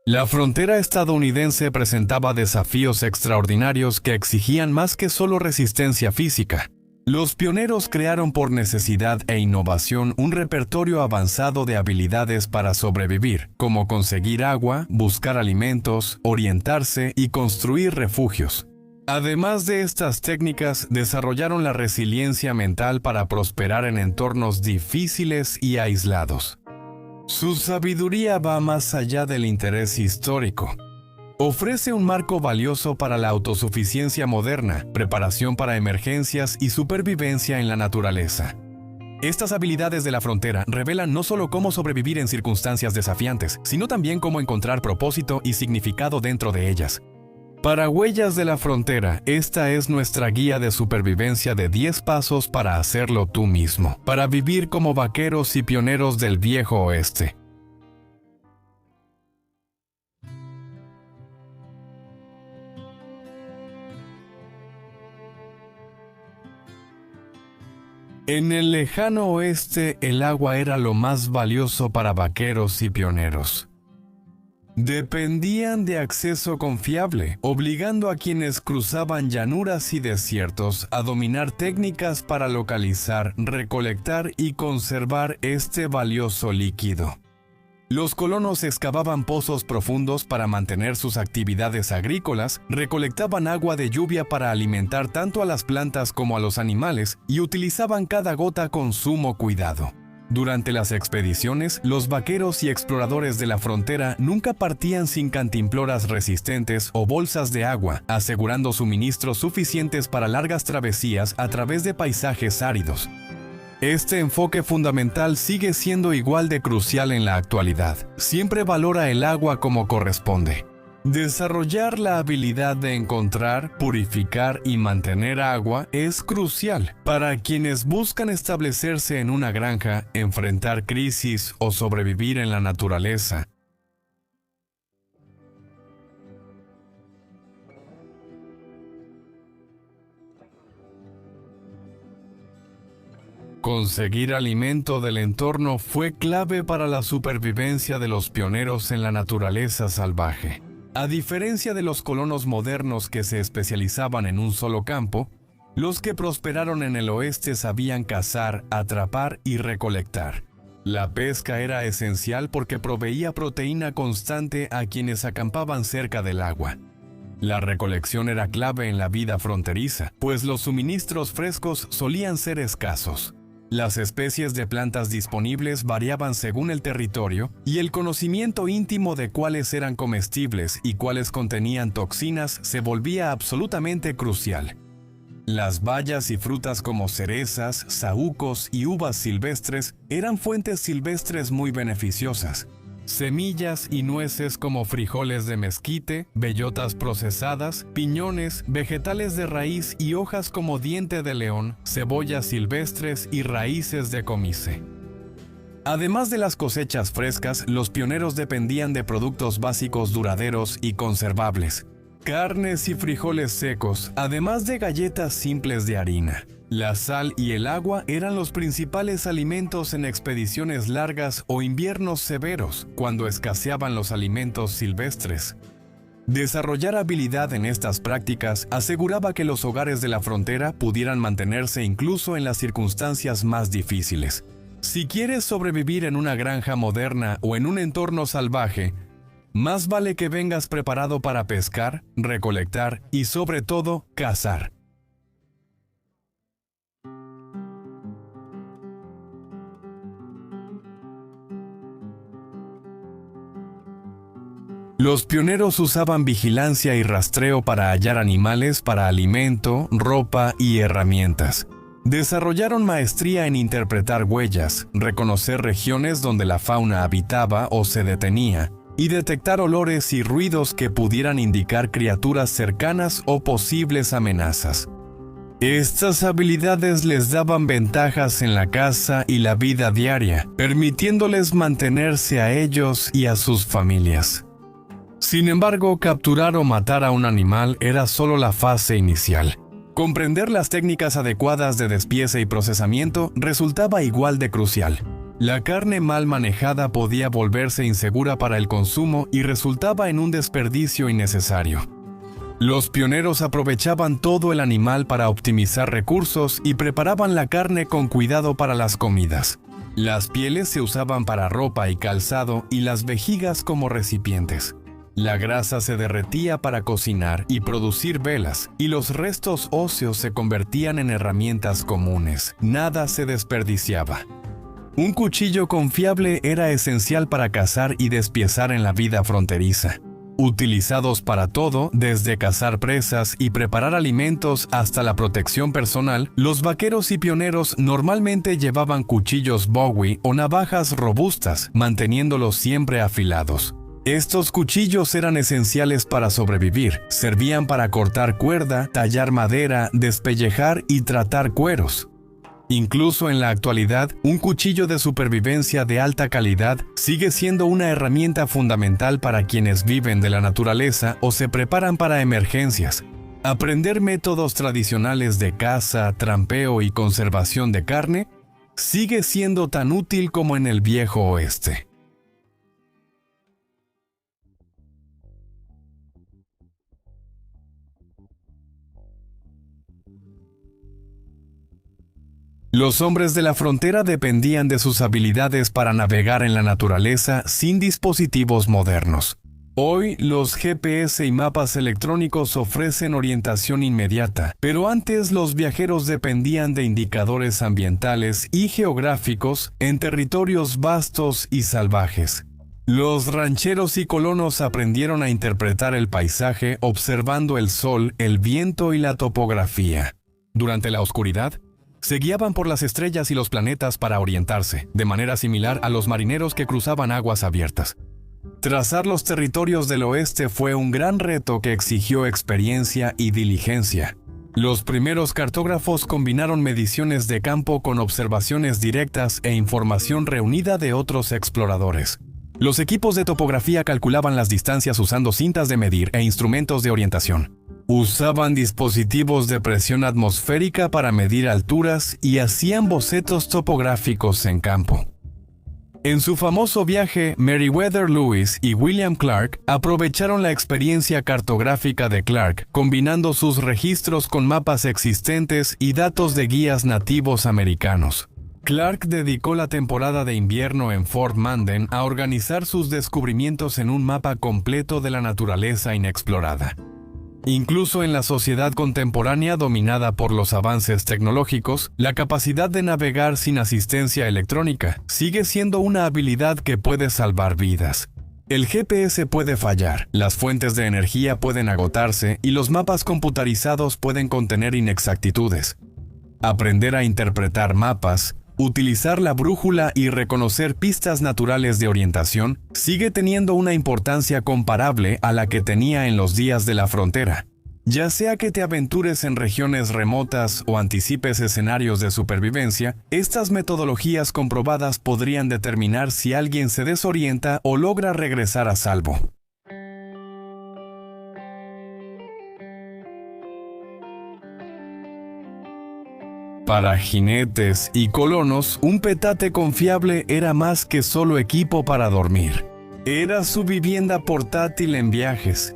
La frontera estadounidense presentaba desafíos extraordinarios que exigían más que solo resistencia física. Los pioneros crearon por necesidad e innovación un repertorio avanzado de habilidades para sobrevivir, como conseguir agua, buscar alimentos, orientarse y construir refugios. Además de estas técnicas, desarrollaron la resiliencia mental para prosperar en entornos difíciles y aislados. Su sabiduría va más allá del interés histórico. Ofrece un marco valioso para la autosuficiencia moderna, preparación para emergencias y supervivencia en la naturaleza. Estas habilidades de la frontera revelan no solo cómo sobrevivir en circunstancias desafiantes, sino también cómo encontrar propósito y significado dentro de ellas. Para Huellas de la Frontera, esta es nuestra guía de supervivencia de 10 pasos para hacerlo tú mismo, para vivir como vaqueros y pioneros del viejo oeste. En el lejano oeste, el agua era lo más valioso para vaqueros y pioneros. Dependían de acceso confiable, obligando a quienes cruzaban llanuras y desiertos a dominar técnicas para localizar, recolectar y conservar este valioso líquido. Los colonos excavaban pozos profundos para mantener sus actividades agrícolas, recolectaban agua de lluvia para alimentar tanto a las plantas como a los animales y utilizaban cada gota con sumo cuidado. Durante las expediciones, los vaqueros y exploradores de la frontera nunca partían sin cantimploras resistentes o bolsas de agua, asegurando suministros suficientes para largas travesías a través de paisajes áridos. Este enfoque fundamental sigue siendo igual de crucial en la actualidad. Siempre valora el agua como corresponde. Desarrollar la habilidad de encontrar, purificar y mantener agua es crucial para quienes buscan establecerse en una granja, enfrentar crisis o sobrevivir en la naturaleza. Conseguir alimento del entorno fue clave para la supervivencia de los pioneros en la naturaleza salvaje. A diferencia de los colonos modernos que se especializaban en un solo campo, los que prosperaron en el oeste sabían cazar, atrapar y recolectar. La pesca era esencial porque proveía proteína constante a quienes acampaban cerca del agua. La recolección era clave en la vida fronteriza, pues los suministros frescos solían ser escasos. Las especies de plantas disponibles variaban según el territorio y el conocimiento íntimo de cuáles eran comestibles y cuáles contenían toxinas se volvía absolutamente crucial. Las bayas y frutas como cerezas, saúcos y uvas silvestres eran fuentes silvestres muy beneficiosas. Semillas y nueces como frijoles de mezquite, bellotas procesadas, piñones, vegetales de raíz y hojas como diente de león, cebollas silvestres y raíces de comice. Además de las cosechas frescas, los pioneros dependían de productos básicos duraderos y conservables. Carnes y frijoles secos, además de galletas simples de harina. La sal y el agua eran los principales alimentos en expediciones largas o inviernos severos, cuando escaseaban los alimentos silvestres. Desarrollar habilidad en estas prácticas aseguraba que los hogares de la frontera pudieran mantenerse incluso en las circunstancias más difíciles. Si quieres sobrevivir en una granja moderna o en un entorno salvaje, más vale que vengas preparado para pescar, recolectar y sobre todo, cazar. Los pioneros usaban vigilancia y rastreo para hallar animales para alimento, ropa y herramientas. Desarrollaron maestría en interpretar huellas, reconocer regiones donde la fauna habitaba o se detenía, y detectar olores y ruidos que pudieran indicar criaturas cercanas o posibles amenazas. Estas habilidades les daban ventajas en la caza y la vida diaria, permitiéndoles mantenerse a ellos y a sus familias. Sin embargo, capturar o matar a un animal era solo la fase inicial. Comprender las técnicas adecuadas de despiece y procesamiento resultaba igual de crucial. La carne mal manejada podía volverse insegura para el consumo y resultaba en un desperdicio innecesario. Los pioneros aprovechaban todo el animal para optimizar recursos y preparaban la carne con cuidado para las comidas. Las pieles se usaban para ropa y calzado y las vejigas como recipientes. La grasa se derretía para cocinar y producir velas, y los restos óseos se convertían en herramientas comunes. Nada se desperdiciaba. Un cuchillo confiable era esencial para cazar y despiezar en la vida fronteriza. Utilizados para todo, desde cazar presas y preparar alimentos hasta la protección personal, los vaqueros y pioneros normalmente llevaban cuchillos Bowie o navajas robustas, manteniéndolos siempre afilados. Estos cuchillos eran esenciales para sobrevivir. Servían para cortar cuerda, tallar madera, despellejar y tratar cueros. Incluso en la actualidad, un cuchillo de supervivencia de alta calidad sigue siendo una herramienta fundamental para quienes viven de la naturaleza o se preparan para emergencias. Aprender métodos tradicionales de caza, trampeo y conservación de carne sigue siendo tan útil como en el viejo oeste. Los hombres de la frontera dependían de sus habilidades para navegar en la naturaleza sin dispositivos modernos. Hoy, los GPS y mapas electrónicos ofrecen orientación inmediata, pero antes los viajeros dependían de indicadores ambientales y geográficos en territorios vastos y salvajes. Los rancheros y colonos aprendieron a interpretar el paisaje observando el sol, el viento y la topografía. Durante la oscuridad, se guiaban por las estrellas y los planetas para orientarse, de manera similar a los marineros que cruzaban aguas abiertas. Trazar los territorios del oeste fue un gran reto que exigió experiencia y diligencia. Los primeros cartógrafos combinaron mediciones de campo con observaciones directas e información reunida de otros exploradores. Los equipos de topografía calculaban las distancias usando cintas de medir e instrumentos de orientación. Usaban dispositivos de presión atmosférica para medir alturas y hacían bocetos topográficos en campo. En su famoso viaje, Meriwether Lewis y William Clark aprovecharon la experiencia cartográfica de Clark, combinando sus registros con mapas existentes y datos de guías nativos americanos. Clark dedicó la temporada de invierno en Fort Mandan a organizar sus descubrimientos en un mapa completo de la naturaleza inexplorada. Incluso en la sociedad contemporánea dominada por los avances tecnológicos, la capacidad de navegar sin asistencia electrónica sigue siendo una habilidad que puede salvar vidas. El GPS puede fallar, las fuentes de energía pueden agotarse y los mapas computarizados pueden contener inexactitudes. Aprender a interpretar mapas, utilizar la brújula y reconocer pistas naturales de orientación sigue teniendo una importancia comparable a la que tenía en los días de la frontera. Ya sea que te aventures en regiones remotas o anticipes escenarios de supervivencia, estas metodologías comprobadas podrían determinar si alguien se desorienta o logra regresar a salvo. Para jinetes y colonos, un petate confiable era más que solo equipo para dormir. Era su vivienda portátil en viajes.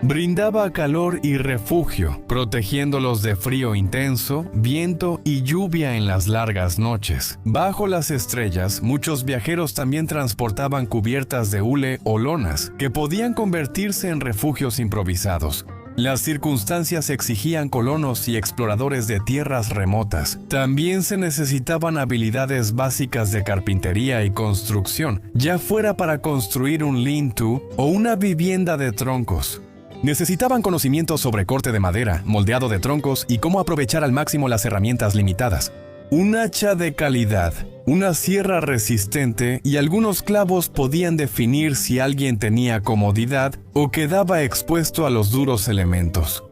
Brindaba calor y refugio, protegiéndolos de frío intenso, viento y lluvia en las largas noches. Bajo las estrellas, muchos viajeros también transportaban cubiertas de hule o lonas, que podían convertirse en refugios improvisados. Las circunstancias exigían colonos y exploradores de tierras remotas. También se necesitaban habilidades básicas de carpintería y construcción, ya fuera para construir un lean-to o una vivienda de troncos. Necesitaban conocimientos sobre corte de madera, moldeado de troncos y cómo aprovechar al máximo las herramientas limitadas. Un hacha de calidad, una sierra resistente y algunos clavos podían definir si alguien tenía comodidad o quedaba expuesto a los duros elementos.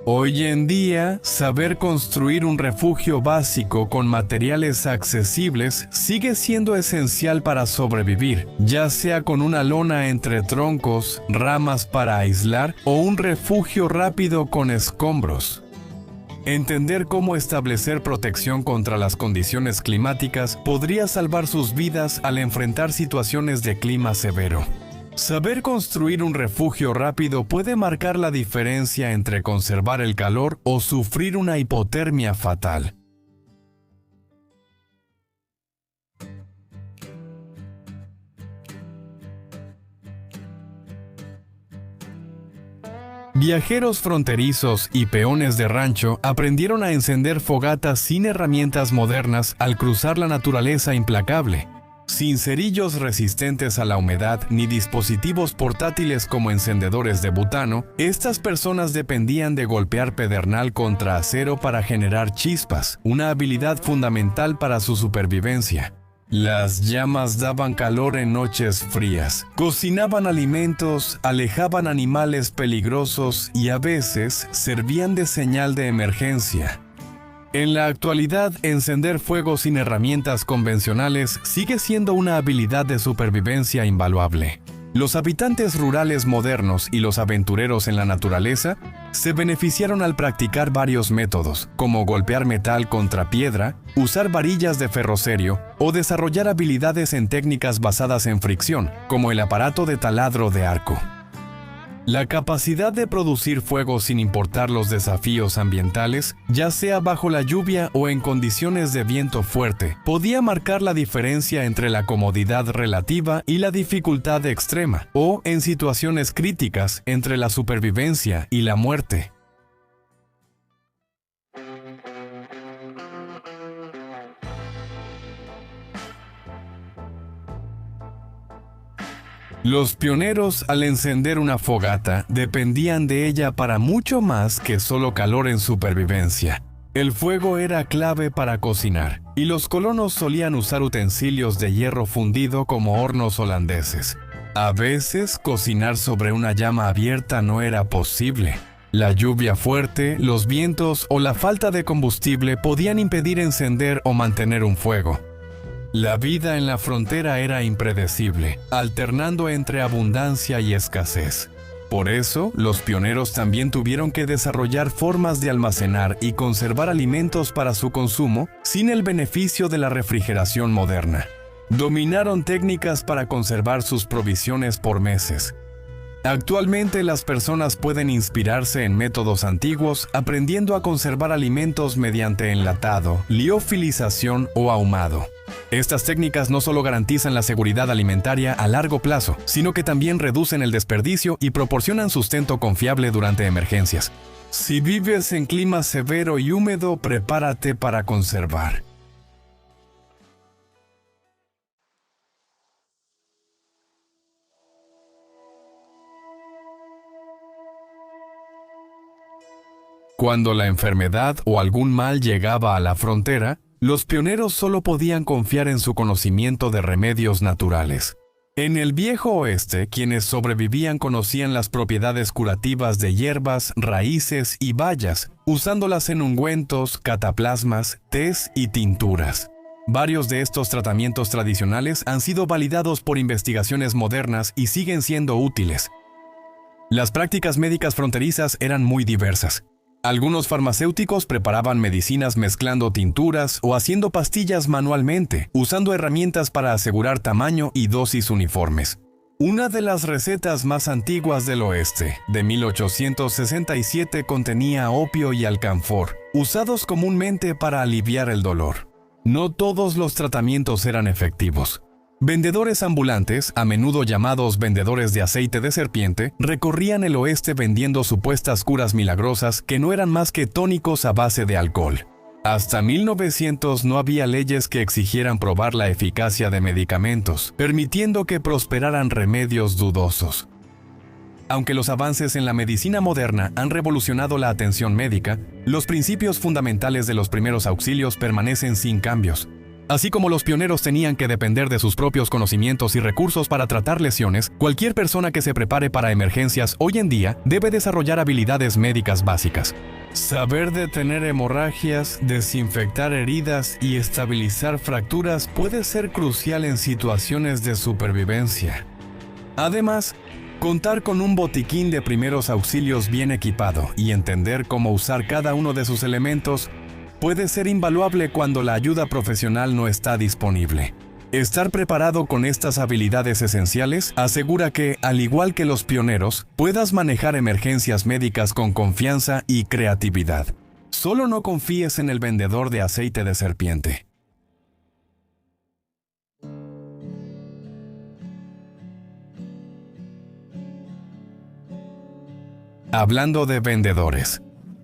Hoy en día, saber construir un refugio básico con materiales accesibles sigue siendo esencial para sobrevivir, ya sea con una lona entre troncos, ramas para aislar o un refugio rápido con escombros. Entender cómo establecer protección contra las condiciones climáticas podría salvar sus vidas al enfrentar situaciones de clima severo. Saber construir un refugio rápido puede marcar la diferencia entre conservar el calor o sufrir una hipotermia fatal. Viajeros fronterizos y peones de rancho aprendieron a encender fogatas sin herramientas modernas al cruzar la naturaleza implacable. Sin cerillos resistentes a la humedad ni dispositivos portátiles como encendedores de butano, estas personas dependían de golpear pedernal contra acero para generar chispas, una habilidad fundamental para su supervivencia. Las llamas daban calor en noches frías, cocinaban alimentos, alejaban animales peligrosos y a veces servían de señal de emergencia. En la actualidad, encender fuego sin herramientas convencionales sigue siendo una habilidad de supervivencia invaluable. Los habitantes rurales modernos y los aventureros en la naturaleza se beneficiaron al practicar varios métodos, como golpear metal contra piedra, usar varillas de ferrocerio o desarrollar habilidades en técnicas basadas en fricción, como el aparato de taladro de arco. La capacidad de producir fuego sin importar los desafíos ambientales, ya sea bajo la lluvia o en condiciones de viento fuerte, podía marcar la diferencia entre la comodidad relativa y la dificultad extrema, o en situaciones críticas entre la supervivencia y la muerte. Los pioneros, al encender una fogata, dependían de ella para mucho más que solo calor en supervivencia. El fuego era clave para cocinar, y los colonos solían usar utensilios de hierro fundido como hornos holandeses. A veces, cocinar sobre una llama abierta no era posible. La lluvia fuerte, los vientos o la falta de combustible podían impedir encender o mantener un fuego. La vida en la frontera era impredecible, alternando entre abundancia y escasez. Por eso, los pioneros también tuvieron que desarrollar formas de almacenar y conservar alimentos para su consumo sin el beneficio de la refrigeración moderna. Dominaron técnicas para conservar sus provisiones por meses. Actualmente las personas pueden inspirarse en métodos antiguos aprendiendo a conservar alimentos mediante enlatado, liofilización o ahumado. Estas técnicas no solo garantizan la seguridad alimentaria a largo plazo, sino que también reducen el desperdicio y proporcionan sustento confiable durante emergencias. Si vives en clima severo y húmedo, prepárate para conservar. Cuando la enfermedad o algún mal llegaba a la frontera, los pioneros solo podían confiar en su conocimiento de remedios naturales. En el Viejo Oeste, quienes sobrevivían conocían las propiedades curativas de hierbas, raíces y bayas, usándolas en ungüentos, cataplasmas, tés y tinturas. Varios de estos tratamientos tradicionales han sido validados por investigaciones modernas y siguen siendo útiles. Las prácticas médicas fronterizas eran muy diversas. Algunos farmacéuticos preparaban medicinas mezclando tinturas o haciendo pastillas manualmente, usando herramientas para asegurar tamaño y dosis uniformes. Una de las recetas más antiguas del oeste, de 1867, contenía opio y alcanfor, usados comúnmente para aliviar el dolor. No todos los tratamientos eran efectivos. Vendedores ambulantes, a menudo llamados vendedores de aceite de serpiente, recorrían el oeste vendiendo supuestas curas milagrosas que no eran más que tónicos a base de alcohol. Hasta 1900 no había leyes que exigieran probar la eficacia de medicamentos, permitiendo que prosperaran remedios dudosos. Aunque los avances en la medicina moderna han revolucionado la atención médica, los principios fundamentales de los primeros auxilios permanecen sin cambios. Así como los pioneros tenían que depender de sus propios conocimientos y recursos para tratar lesiones, cualquier persona que se prepare para emergencias hoy en día debe desarrollar habilidades médicas básicas. Saber detener hemorragias, desinfectar heridas y estabilizar fracturas puede ser crucial en situaciones de supervivencia. Además, Contar con un botiquín de primeros auxilios bien equipado y entender cómo usar cada uno de sus elementos puede ser invaluable cuando la ayuda profesional no está disponible. Estar preparado con estas habilidades esenciales asegura que, al igual que los pioneros, puedas manejar emergencias médicas con confianza y creatividad. Solo no confíes en el vendedor de aceite de serpiente. Hablando de vendedores.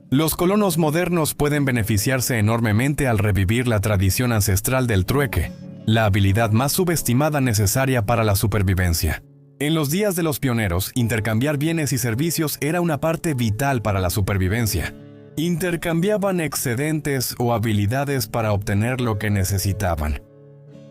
Los colonos modernos pueden beneficiarse enormemente al revivir la tradición ancestral del trueque, la habilidad más subestimada necesaria para la supervivencia. En los días de los pioneros, intercambiar bienes y servicios era una parte vital para la supervivencia. Intercambiaban excedentes o habilidades para obtener lo que necesitaban.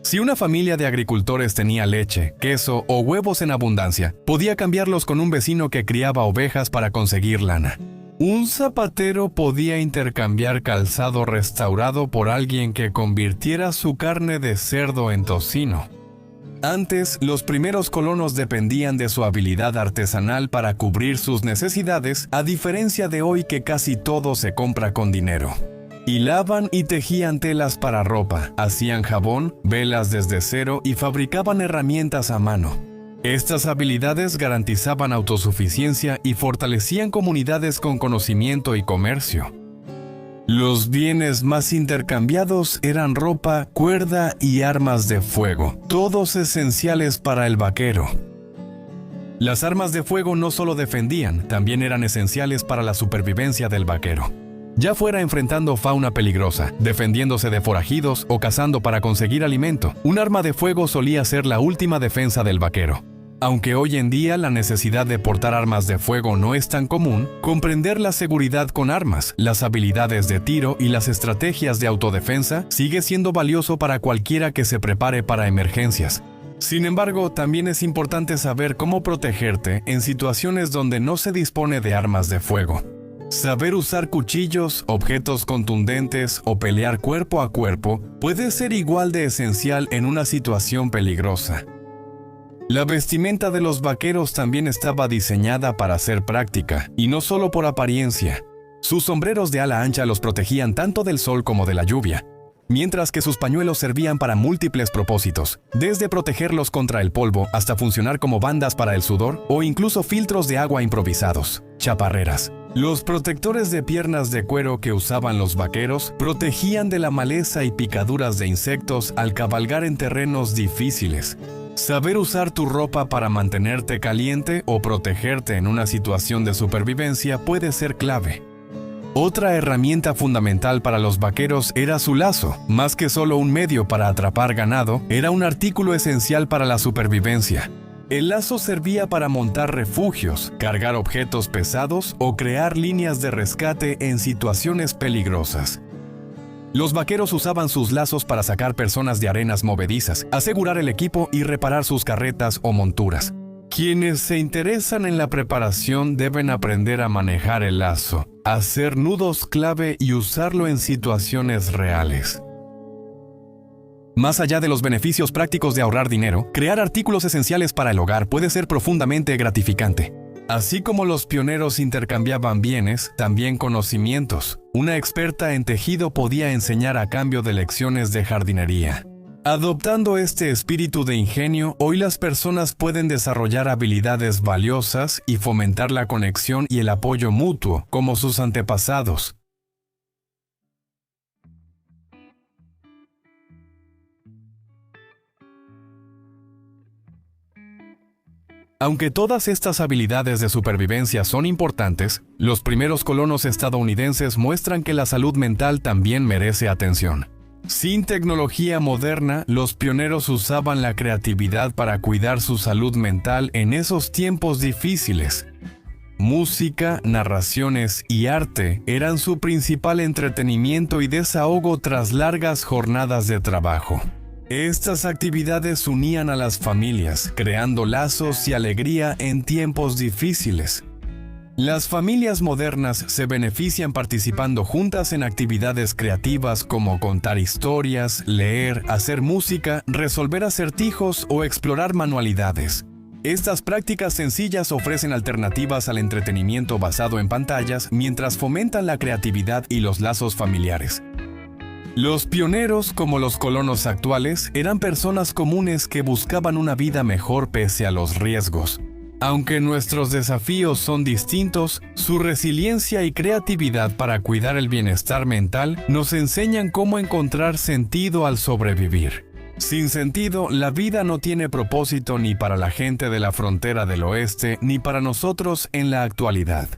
Si una familia de agricultores tenía leche, queso o huevos en abundancia, podía cambiarlos con un vecino que criaba ovejas para conseguir lana. Un zapatero podía intercambiar calzado restaurado por alguien que convirtiera su carne de cerdo en tocino. Antes, los primeros colonos dependían de su habilidad artesanal para cubrir sus necesidades, a diferencia de hoy que casi todo se compra con dinero. Hilaban y tejían telas para ropa, hacían jabón, velas desde cero y fabricaban herramientas a mano. Estas habilidades garantizaban autosuficiencia y fortalecían comunidades con conocimiento y comercio. Los bienes más intercambiados eran ropa, cuerda y armas de fuego, todos esenciales para el vaquero. Las armas de fuego no solo defendían, también eran esenciales para la supervivencia del vaquero. Ya fuera enfrentando fauna peligrosa, defendiéndose de forajidos o cazando para conseguir alimento, un arma de fuego solía ser la última defensa del vaquero. Aunque hoy en día la necesidad de portar armas de fuego no es tan común, comprender la seguridad con armas, las habilidades de tiro y las estrategias de autodefensa sigue siendo valioso para cualquiera que se prepare para emergencias. Sin embargo, también es importante saber cómo protegerte en situaciones donde no se dispone de armas de fuego. Saber usar cuchillos, objetos contundentes o pelear cuerpo a cuerpo puede ser igual de esencial en una situación peligrosa. La vestimenta de los vaqueros también estaba diseñada para ser práctica, y no solo por apariencia. Sus sombreros de ala ancha los protegían tanto del sol como de la lluvia, mientras que sus pañuelos servían para múltiples propósitos, desde protegerlos contra el polvo hasta funcionar como bandas para el sudor o incluso filtros de agua improvisados, chaparreras. Los protectores de piernas de cuero que usaban los vaqueros protegían de la maleza y picaduras de insectos al cabalgar en terrenos difíciles. Saber usar tu ropa para mantenerte caliente o protegerte en una situación de supervivencia puede ser clave. Otra herramienta fundamental para los vaqueros era su lazo. Más que solo un medio para atrapar ganado, era un artículo esencial para la supervivencia. El lazo servía para montar refugios, cargar objetos pesados o crear líneas de rescate en situaciones peligrosas. Los vaqueros usaban sus lazos para sacar personas de arenas movedizas, asegurar el equipo y reparar sus carretas o monturas. Quienes se interesan en la preparación deben aprender a manejar el lazo, hacer nudos clave y usarlo en situaciones reales. Más allá de los beneficios prácticos de ahorrar dinero, crear artículos esenciales para el hogar puede ser profundamente gratificante. Así como los pioneros intercambiaban bienes, también conocimientos. Una experta en tejido podía enseñar a cambio de lecciones de jardinería. Adoptando este espíritu de ingenio, hoy las personas pueden desarrollar habilidades valiosas y fomentar la conexión y el apoyo mutuo, como sus antepasados. Aunque todas estas habilidades de supervivencia son importantes, los primeros colonos estadounidenses muestran que la salud mental también merece atención. Sin tecnología moderna, los pioneros usaban la creatividad para cuidar su salud mental en esos tiempos difíciles. Música, narraciones y arte eran su principal entretenimiento y desahogo tras largas jornadas de trabajo. Estas actividades unían a las familias, creando lazos y alegría en tiempos difíciles. Las familias modernas se benefician participando juntas en actividades creativas como contar historias, leer, hacer música, resolver acertijos o explorar manualidades. Estas prácticas sencillas ofrecen alternativas al entretenimiento basado en pantallas mientras fomentan la creatividad y los lazos familiares. Los pioneros, como los colonos actuales, eran personas comunes que buscaban una vida mejor pese a los riesgos. Aunque nuestros desafíos son distintos, su resiliencia y creatividad para cuidar el bienestar mental nos enseñan cómo encontrar sentido al sobrevivir. Sin sentido, la vida no tiene propósito ni para la gente de la frontera del oeste ni para nosotros en la actualidad.